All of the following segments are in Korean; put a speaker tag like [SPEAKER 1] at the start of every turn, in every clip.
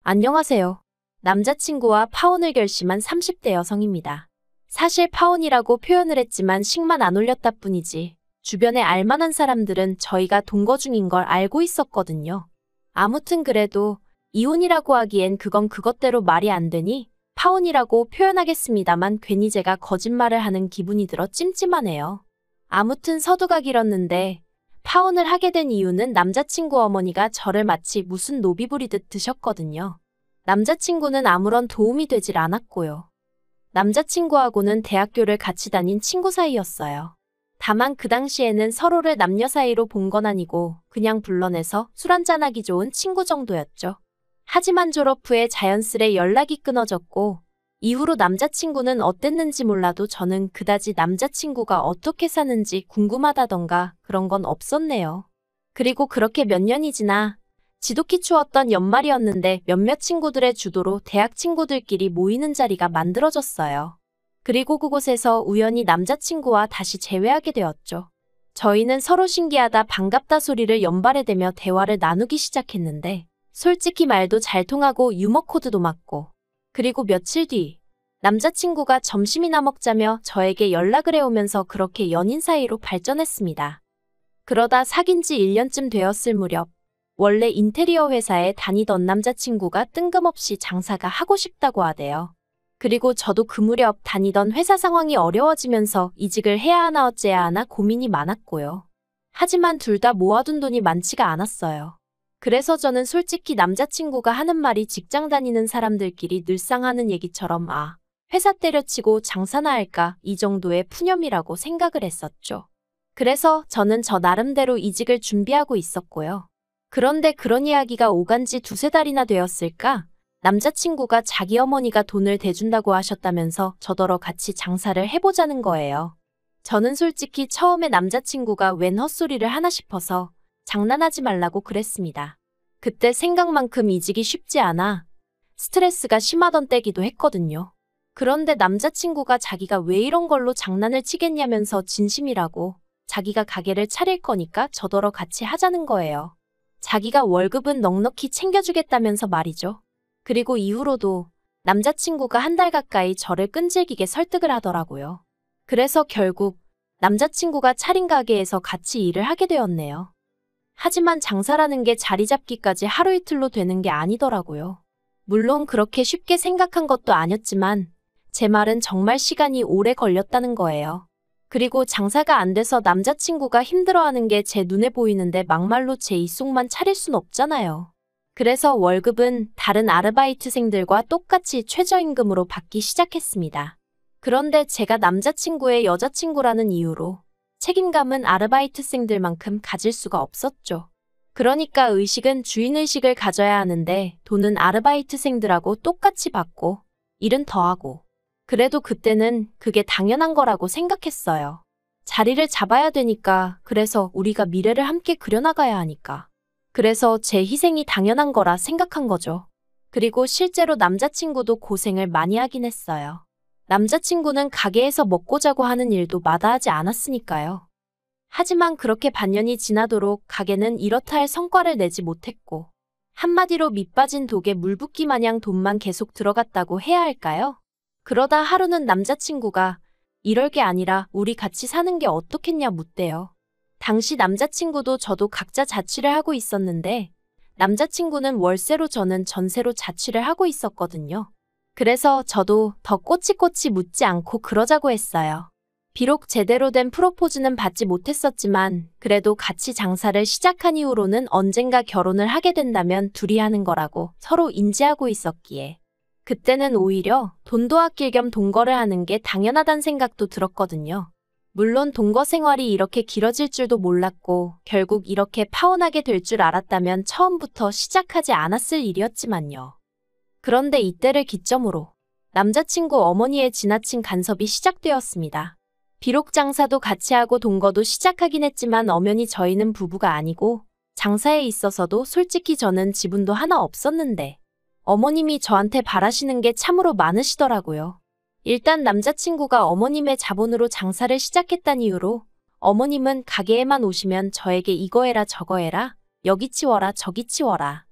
[SPEAKER 1] 안녕하세요. 남자친구와 파혼을 결심한 30대 여성입니다. 사실 파혼이라고 표현을 했지만 식만 안 올렸다 뿐이지 주변에 알만한 사람들은 저희가 동거 중인 걸 알고 있었거든요. 아무튼 그래도 이혼이라고 하기엔 그건 그것대로 말이 안 되니 파혼이라고 표현하겠습니다만 괜히 제가 거짓말을 하는 기분이 들어 찜찜하네요. 아무튼 서두가 길었는데 파혼을 하게 된 이유는 남자친구 어머니가 저를 마치 무슨 노비 부리듯 드셨거든요. 남자친구는 아무런 도움이 되질 않았고요. 남자친구하고는 대학교를 같이 다닌 친구 사이였어요. 다만 그 당시에는 서로를 남녀 사이로 본 건 아니고 그냥 불러내서 술 한잔하기 좋은 친구 정도였죠. 하지만 졸업 후에 자연스레 연락이 끊어졌고 이후로 남자친구는 어땠는지 몰라도 저는 그다지 남자친구가 어떻게 사는지 궁금하다던가 그런 건 없었네요. 그리고 그렇게 몇 년이 지나 지독히 추웠던 연말이었는데 몇몇 친구들의 주도로 대학 친구들끼리 모이는 자리가 만들어졌어요. 그리고 그곳에서 우연히 남자친구와 다시 재회하게 되었죠. 저희는 서로 신기하다 반갑다 소리를 연발해대며 대화를 나누기 시작했는데 솔직히 말도 잘 통하고 유머 코드도 맞고 그리고 며칠 뒤 남자친구가 점심이나 먹자며 저에게 연락을 해오면서 그렇게 연인 사이로 발전했습니다. 그러다 사귄 지 1년쯤 되었을 무렵 원래 인테리어 회사에 다니던 남자친구가 뜬금없이 장사가 하고 싶다고 하대요. 그리고 저도 그 무렵 다니던 회사 상황이 어려워지면서 이직을 해야 하나 어째야 하나 고민이 많았고요. 하지만 둘 다 모아둔 돈이 많지가 않았어요. 그래서 저는 솔직히 남자친구가 하는 말이 직장 다니는 사람들끼리 늘상 하는 얘기처럼 회사 때려치고 장사나 할까 이 정도의 푸념이라고 생각을 했었죠. 그래서 저는 저 나름대로 이직을 준비하고 있었고요. 그런데 그런 이야기가 오간 지 두세 달이나 되었을까? 남자친구가 자기 어머니가 돈을 대준다고 하셨다면서 저더러 같이 장사를 해보자는 거예요. 저는 솔직히 처음에 남자친구가 웬 헛소리를 하나 싶어서 장난하지 말라고 그랬습니다. 그때 생각만큼 이직이 쉽지 않아 스트레스가 심하던 때기도 했거든요. 그런데 남자친구가 자기가 왜 이런 걸로 장난을 치겠냐면서 진심이라고 자기가 가게를 차릴 거니까 저더러 같이 하자는 거예요. 자기가 월급은 넉넉히 챙겨주겠다면서 말이죠. 그리고 이후로도 남자친구가 한 달 가까이 저를 끈질기게 설득을 하더라고요. 그래서 결국 남자친구가 차린 가게에서 같이 일을 하게 되었네요. 하지만 장사라는 게 자리 잡기까지 하루 이틀로 되는 게 아니더라고요. 물론 그렇게 쉽게 생각한 것도 아니었지만 제 말은 정말 시간이 오래 걸렸다는 거예요. 그리고 장사가 안 돼서 남자친구가 힘들어하는 게 제 눈에 보이는데 막말로 제 입속만 차릴 순 없잖아요. 그래서 월급은 다른 아르바이트생들과 똑같이 최저임금으로 받기 시작했습니다. 그런데 제가 남자친구의 여자친구라는 이유로 책임감은 아르바이트생들만큼 가질 수가 없었죠. 그러니까 의식은 주인의식을 가져야 하는데 돈은 아르바이트생들하고 똑같이 받고 일은 더하고 그래도 그때는 그게 당연한 거라고 생각했어요. 자리를 잡아야 되니까 그래서 우리가 미래를 함께 그려나가야 하니까 그래서 제 희생이 당연한 거라 생각한 거죠. 그리고 실제로 남자친구도 고생을 많이 하긴 했어요. 남자친구는 가게에서 먹고 자고 하는 일도 마다하지 않았으니까요. 하지만 그렇게 반년이 지나도록 가게는 이렇다 할 성과를 내지 못했고 한마디로 밑 빠진 독에 물 붓기 마냥 돈만 계속 들어갔다고 해야 할까요? 그러다 하루는 남자친구가 이럴 게 아니라 우리 같이 사는 게 어떻겠냐 묻대요. 당시 남자친구도 저도 각자 자취를 하고 있었는데 남자친구는 월세로 저는 전세로 자취를 하고 있었거든요. 그래서 저도 더 꼬치꼬치 묻지 않고 그러자고 했어요. 비록 제대로 된 프로포즈는 받지 못했었지만 그래도 같이 장사를 시작한 이후로는 언젠가 결혼을 하게 된다면 둘이 하는 거라고 서로 인지하고 있었기에 그때는 오히려 돈도 아낄 겸 동거를 하는 게 당연하단 생각도 들었거든요. 물론 동거 생활이 이렇게 길어질 줄도 몰랐고 결국 이렇게 파혼하게 될 줄 알았다면 처음부터 시작하지 않았을 일이었지만요. 그런데 이때를 기점으로 남자친구 어머니의 지나친 간섭이 시작되었습니다. 비록 장사도 같이 하고 동거도 시작하긴 했지만 엄연히 저희는 부부가 아니고 장사에 있어서도 솔직히 저는 지분도 하나 없었는데 어머님이 저한테 바라시는 게 참으로 많으시더라고요. 일단 남자친구가 어머님의 자본으로 장사를 시작했다는 이유로 어머님은 가게에만 오시면 저에게 이거 해라 저거 해라 여기 치워라 저기 치워라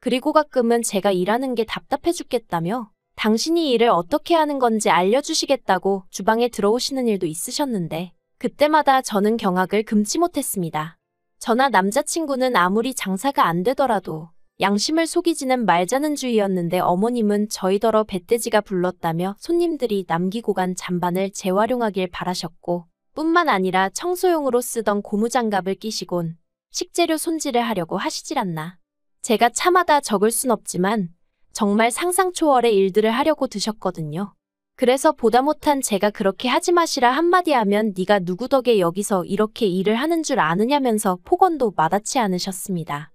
[SPEAKER 1] 그리고 가끔은 제가 일하는 게 답답해 죽겠다며 당신이 일을 어떻게 하는 건지 알려주시겠다고 주방에 들어오시는 일도 있으셨는데 그때마다 저는 경악을 금치 못했습니다. 저나 남자친구는 아무리 장사가 안 되더라도 양심을 속이지는 말자는 주의였는데 어머님은 저희더러 배떼지가 불렀다며 손님들이 남기고 간 잔반을 재활용하길 바라셨고 뿐만 아니라 청소용으로 쓰던 고무장갑을 끼시곤 식재료 손질을 하려고 하시질 않나. 제가 참아다 적을 순 없지만 정말 상상 초월의 일들을 하려고 드셨거든요. 그래서 보다 못한 제가 그렇게 하지 마시라 한마디 하면 네가 누구 덕에 여기서 이렇게 일을 하는 줄 아느냐면서 폭언도 마다치 않으셨습니다.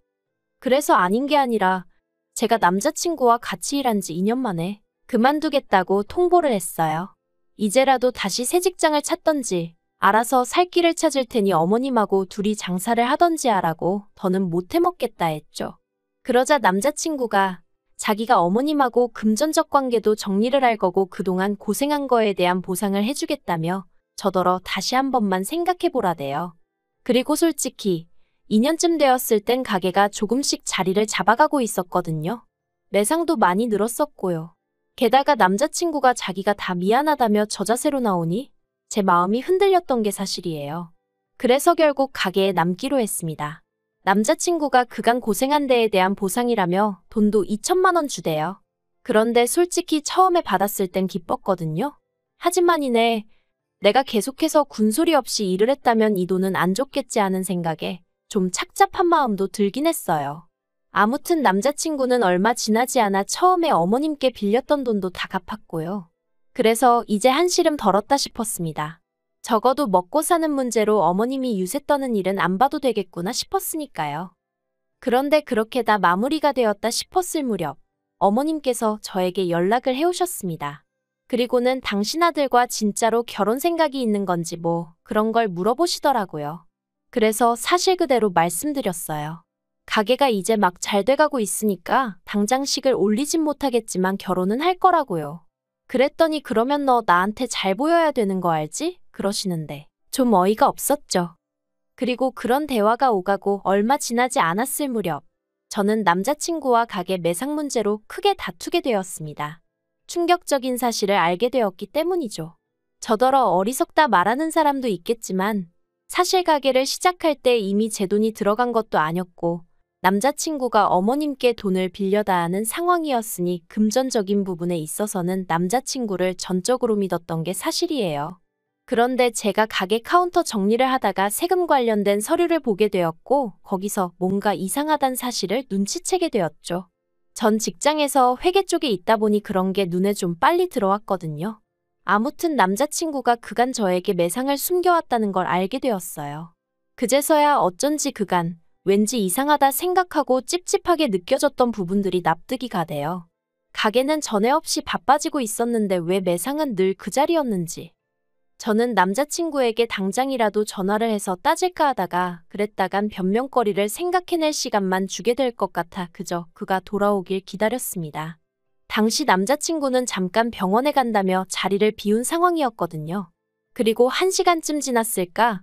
[SPEAKER 1] 그래서 아닌 게 아니라 제가 남자친구와 같이 일한 지 2년 만에 그만두겠다고 통보를 했어요. 이제라도 다시 새 직장을 찾던지 알아서 살 길을 찾을 테니 어머님하고 둘이 장사를 하던지 하라고 더는 못 해먹겠다 했죠. 그러자 남자친구가 자기가 어머님하고 금전적 관계도 정리를 할 거고 그동안 고생한 거에 대한 보상을 해주겠다며 저더러 다시 한 번만 생각해보라대요. 그리고 솔직히 2년쯤 되었을 땐 가게가 조금씩 자리를 잡아가고 있었거든요. 매상도 많이 늘었었고요. 게다가 남자친구가 자기가 다 미안하다며 저자세로 나오니 제 마음이 흔들렸던 게 사실이에요. 그래서 결국 가게에 남기로 했습니다. 남자친구가 그간 고생한 데에 대한 보상이라며 돈도 2천만 원 주대요. 그런데 솔직히 처음에 받았을 땐 기뻤거든요. 하지만 이내 내가 계속해서 군소리 없이 일을 했다면 이 돈은 안 줬겠지 하는 생각에 좀 착잡한 마음도 들긴 했어요. 아무튼 남자친구는 얼마 지나지 않아 처음에 어머님께 빌렸던 돈도 다 갚았고요. 그래서 이제 한시름 덜었다 싶었습니다. 적어도 먹고 사는 문제로 어머님이 유세 떠는 일은 안 봐도 되겠구나 싶었으니까요. 그런데 그렇게 다 마무리가 되었다 싶었을 무렵 어머님께서 저에게 연락을 해오셨습니다. 그리고는 당신 아들과 진짜로 결혼 생각이 있는 건지 뭐 그런 걸 물어보시더라고요. 그래서 사실 그대로 말씀드렸어요. 가게가 이제 막 잘 돼가고 있으니까 당장식을 올리진 못하겠지만 결혼은 할 거라고요. 그랬더니 그러면 너 나한테 잘 보여야 되는 거 알지? 그러시는데 좀 어이가 없었죠. 그리고 그런 대화가 오가고 얼마 지나지 않았을 무렵 저는 남자친구와 가게 매상 문제로 크게 다투게 되었습니다. 충격적인 사실을 알게 되었기 때문이죠. 저더러 어리석다 말하는 사람도 있겠지만 사실 가게를 시작할 때 이미 제 돈이 들어간 것도 아니었고 남자친구가 어머님께 돈을 빌려다 하는 상황이었으니 금전적인 부분에 있어서는 남자친구를 전적으로 믿었던 게 사실이에요. 그런데 제가 가게 카운터 정리를 하다가 세금 관련된 서류를 보게 되었고 거기서 뭔가 이상하단 사실을 눈치채게 되었죠. 전 직장에서 회계 쪽에 있다 보니 그런 게 눈에 좀 빨리 들어왔거든요. 아무튼 남자친구가 그간 저에게 매상을 숨겨왔다는 걸 알게 되었어요. 그제서야 어쩐지 그간 왠지 이상하다 생각하고 찝찝하게 느껴졌던 부분들이 납득이 가대요. 가게는 전에 없이 바빠지고 있었는데 왜 매상은 늘 그 자리였는지. 저는 남자친구에게 당장이라도 전화를 해서 따질까 하다가 그랬다간 변명거리를 생각해낼 시간만 주게 될 것 같아 그저 그가 돌아오길 기다렸습니다. 당시 남자친구는 잠깐 병원에 간다며 자리를 비운 상황이었거든요. 그리고 1시간쯤 지났을까?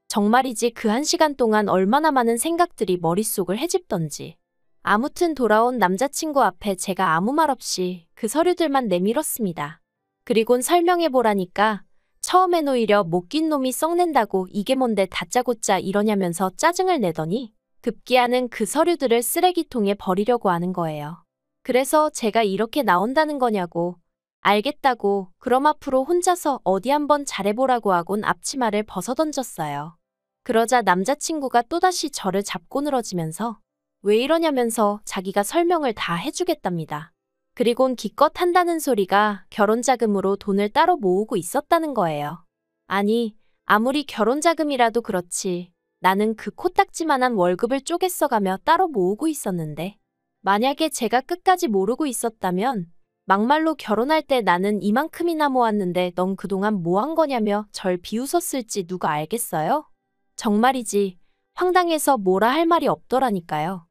[SPEAKER 1] 정말이지 그 1시간 동안 얼마나 많은 생각들이 머릿속을 헤집던지. 아무튼 돌아온 남자친구 앞에 제가 아무 말 없이 그 서류들만 내밀었습니다. 그리곤 설명해보라니까 처음엔 오히려 못 낀 놈이 썩낸다고 이게 뭔데 다짜고짜 이러냐면서 짜증을 내더니 급기야는 그 서류들을 쓰레기통에 버리려고 하는 거예요. 그래서 제가 이렇게 나온다는 거냐고. 알겠다고 그럼 앞으로 혼자서 어디 한번 잘해보라고 하곤 앞치마를 벗어던졌어요. 그러자 남자친구가 또다시 저를 잡고 늘어지면서 왜 이러냐면서 자기가 설명을 다 해주겠답니다. 그리곤 기껏 한다는 소리가 결혼자금으로 돈을 따로 모으고 있었다는 거예요. 아니 아무리 결혼자금이라도 그렇지 나는 그 코딱지만한 월급을 쪼개 써가며 따로 모으고 있었는데 만약에 제가 끝까지 모르고 있었다면 막말로 결혼할 때 나는 이만큼이나 모았는데 넌 그동안 뭐 한 거냐며 절 비웃었을지 누가 알겠어요? 정말이지 황당해서 뭐라 할 말이 없더라니까요.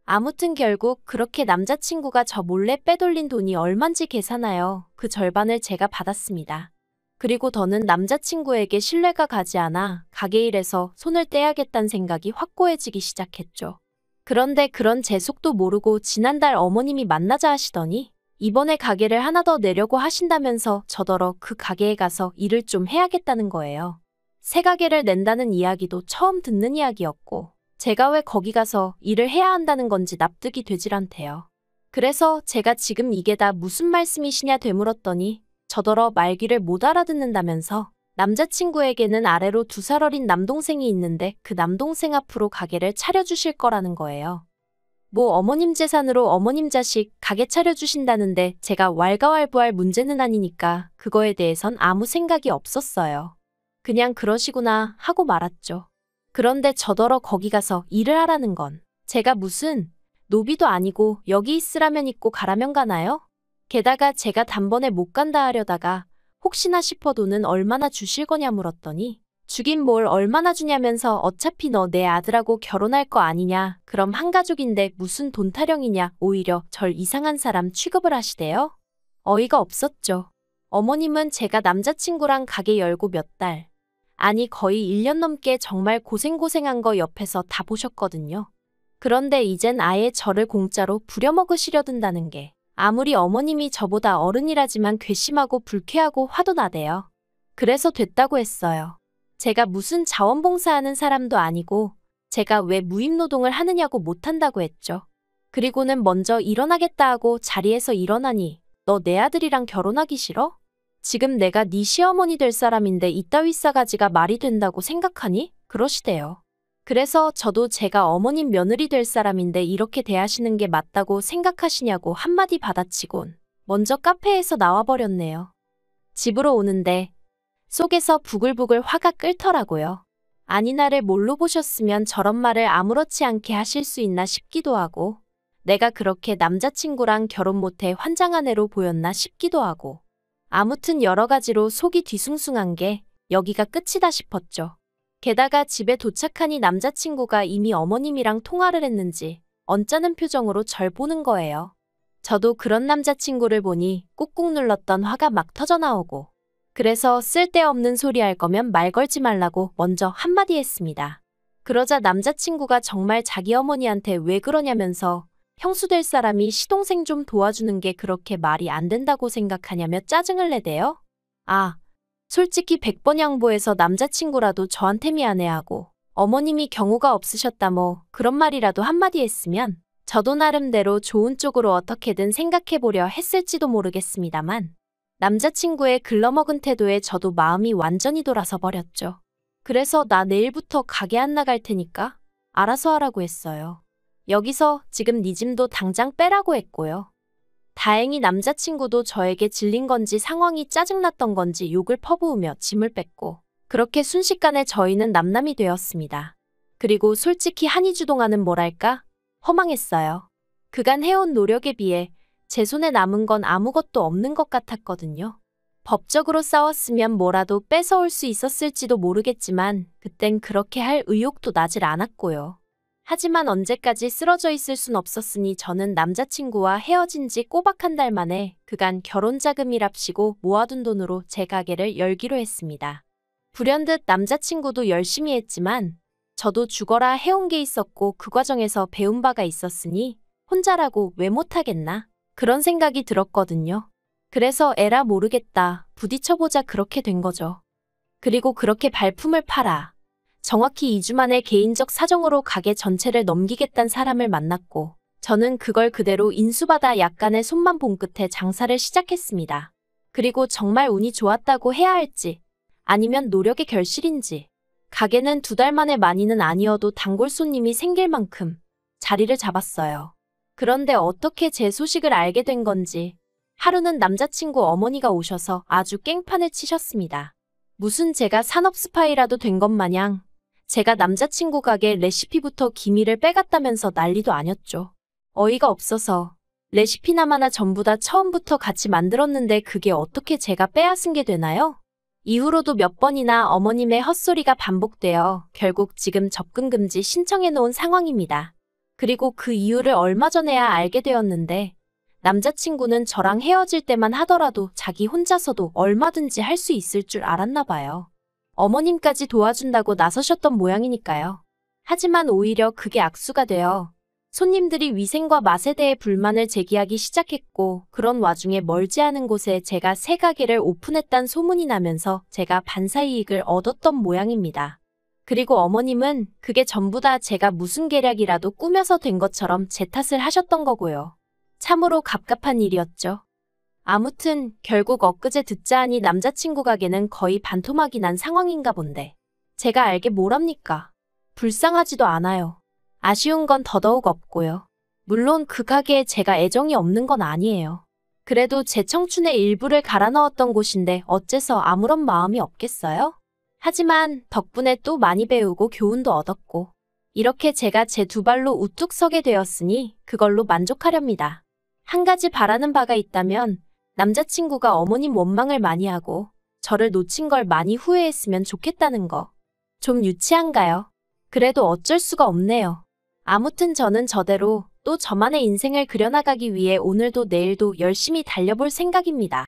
[SPEAKER 1] 아무튼 결국 그렇게 남자친구가 저 몰래 빼돌린 돈이 얼만지 계산하여 그 절반을 제가 받았습니다. 그리고 더는 남자친구에게 신뢰가 가지 않아 가게 일에서 손을 떼야겠다는 생각이 확고해지기 시작했죠. 그런데 그런 제 속도 모르고 지난달 어머님이 만나자 하시더니 이번에 가게를 하나 더 내려고 하신다면서 저더러 그 가게에 가서 일을 좀 해야겠다는 거예요. 새 가게를 낸다는 이야기도 처음 듣는 이야기였고 제가 왜 거기 가서 일을 해야 한다는 건지 납득이 되질 않대요. 그래서 제가 지금 이게 다 무슨 말씀이시냐 되물었더니 저더러 말귀를 못 알아듣는다면서 남자친구에게는 아래로 2살 어린 남동생이 있는데 그 남동생 앞으로 가게를 차려주실 거라는 거예요. 뭐 어머님 재산으로 어머님 자식 가게 차려주신다는데 제가 왈가왈부할 문제는 아니니까 그거에 대해선 아무 생각이 없었어요. 그냥 그러시구나 하고 말았죠. 그런데 저더러 거기 가서 일을 하라는 건 제가 무슨 노비도 아니고 여기 있으라면 있고 가라면 가나요? 게다가 제가 단번에 못 간다 하려다가 혹시나 싶어 돈은 얼마나 주실 거냐 물었더니 주긴 뭘 얼마나 주냐면서 어차피 너 내 아들하고 결혼할 거 아니냐. 그럼 한 가족인데 무슨 돈 타령이냐. 오히려 절 이상한 사람 취급을 하시대요. 어이가 없었죠. 어머님은 제가 남자친구랑 가게 열고 몇 달, 아니 거의 1년 넘게 정말 고생고생한 거 옆에서 다 보셨거든요. 그런데 이젠 아예 저를 공짜로 부려먹으시려 든다는 게 아무리 어머님이 저보다 어른이라지만 괘씸하고 불쾌하고 화도 나대요. 그래서 됐다고 했어요. 제가 무슨 자원봉사하는 사람도 아니고 제가 왜 무임노동을 하느냐고 못한다고 했죠. 그리고는 먼저 일어나겠다 하고 자리에서 일어나니 너 내 아들이랑 결혼하기 싫어? 지금 내가 네 시어머니 될 사람인데 이따위 싸가지가 말이 된다고 생각하니? 그러시대요. 그래서 저도 제가 어머님 며느리 될 사람인데 이렇게 대하시는 게 맞다고 생각하시냐고 한마디 받아치곤 먼저 카페에서 나와버렸네요. 집으로 오는데 속에서 부글부글 화가 끓더라고요. 아니 나를 뭘로 보셨으면 저런 말을 아무렇지 않게 하실 수 있나 싶기도 하고 내가 그렇게 남자친구랑 결혼 못해 환장한 애로 보였나 싶기도 하고 아무튼 여러 가지로 속이 뒤숭숭한 게 여기가 끝이다 싶었죠. 게다가 집에 도착하니 남자친구가 이미 어머님이랑 통화를 했는지 언짢은 표정으로 절 보는 거예요. 저도 그런 남자친구를 보니 꾹꾹 눌렀던 화가 막 터져나오고 그래서 쓸데없는 소리 할 거면 말 걸지 말라고 먼저 한마디 했습니다. 그러자 남자친구가 정말 자기 어머니한테 왜 그러냐면서 형수 될 사람이 시동생 좀 도와주는 게 그렇게 말이 안 된다고 생각하냐며 짜증을 내대요. 아, 솔직히 100번 양보해서 남자친구라도 저한테 미안해하고 어머님이 경우가 없으셨다 뭐 그런 말이라도 한마디 했으면 저도 나름대로 좋은 쪽으로 어떻게든 생각해보려 했을지도 모르겠습니다만 남자친구의 글러먹은 태도에 저도 마음이 완전히 돌아서 버렸죠. 그래서 나 내일부터 가게 안 나갈 테니까 알아서 하라고 했어요. 여기서 지금 네 짐도 당장 빼라고 했고요. 다행히 남자친구도 저에게 질린 건지 상황이 짜증났던 건지 욕을 퍼부으며 짐을 뺐고 그렇게 순식간에 저희는 남남이 되었습니다. 그리고 솔직히 한이주 동안은 뭐랄까? 허망했어요. 그간 해온 노력에 비해 제 손에 남은 건 아무것도 없는 것 같았거든요. 법적으로 싸웠으면 뭐라도 뺏어올 수 있었을지도 모르겠지만 그땐 그렇게 할 의욕도 나질 않았고요. 하지만 언제까지 쓰러져 있을 순 없었으니 저는 남자친구와 헤어진 지 꼬박 한 달 만에 그간 결혼 자금이랍시고 모아둔 돈으로 제 가게를 열기로 했습니다. 불현듯 남자친구도 열심히 했지만 저도 죽어라 해온 게 있었고 그 과정에서 배운 바가 있었으니 혼자라고 왜 못하겠나? 그런 생각이 들었거든요. 그래서 에라 모르겠다. 부딪혀보자 그렇게 된 거죠. 그리고 그렇게 발품을 팔아 정확히 2주 만에 개인적 사정으로 가게 전체를 넘기겠다는 사람을 만났고 저는 그걸 그대로 인수받아 약간의 손만 본 끝에 장사를 시작했습니다. 그리고 정말 운이 좋았다고 해야 할지 아니면 노력의 결실인지 가게는 2달 만에 많이는 아니어도 단골 손님이 생길 만큼 자리를 잡았어요. 그런데 어떻게 제 소식을 알게 된 건지 하루는 남자친구 어머니가 오셔서 아주 깽판을 치셨습니다. 무슨 제가 산업 스파이라도 된 것 마냥 제가 남자친구 가게 레시피부터 기밀을 빼갔다면서 난리도 아녔죠. 어이가 없어서 레시피나마나 전부 다 처음부터 같이 만들었는데 그게 어떻게 제가 빼앗은 게 되나요? 이후로도 몇 번이나 어머님의 헛소리가 반복되어 결국 지금 접근 금지 신청해 놓은 상황입니다. 그리고 그 이유를 얼마 전에야 알게 되었는데 남자친구는 저랑 헤어질 때만 하더라도 자기 혼자서도 얼마든지 할 수 있을 줄 알았나 봐요. 어머님까지 도와준다고 나서셨던 모양이니까요. 하지만 오히려 그게 악수가 되어 손님들이 위생과 맛에 대해 불만을 제기하기 시작했고, 그런 와중에 멀지 않은 곳에 제가 새 가게를 오픈했단 소문이 나면서 제가 반사이익을 얻었던 모양입니다. 그리고 어머님은 그게 전부 다 제가 무슨 계략이라도 꾸며서 된 것처럼 제 탓을 하셨던 거고요. 참으로 갑갑한 일이었죠. 아무튼 결국 엊그제 듣자 하니 남자친구 가게는 거의 반토막이 난 상황인가 본데. 제가 알게 뭐랍니까? 불쌍하지도 않아요. 아쉬운 건 더더욱 없고요. 물론 그 가게에 제가 애정이 없는 건 아니에요. 그래도 제 청춘의 일부를 갈아 넣었던 곳인데 어째서 아무런 마음이 없겠어요? 하지만 덕분에 또 많이 배우고 교훈도 얻었고, 이렇게 제가 제 두 발로 우뚝 서게 되었으니 그걸로 만족하렵니다. 한 가지 바라는 바가 있다면 남자친구가 어머님 원망을 많이 하고 저를 놓친 걸 많이 후회했으면 좋겠다는 거. 좀 유치한가요? 그래도 어쩔 수가 없네요. 아무튼 저는 저대로 또 저만의 인생을 그려나가기 위해 오늘도 내일도 열심히 달려볼 생각입니다.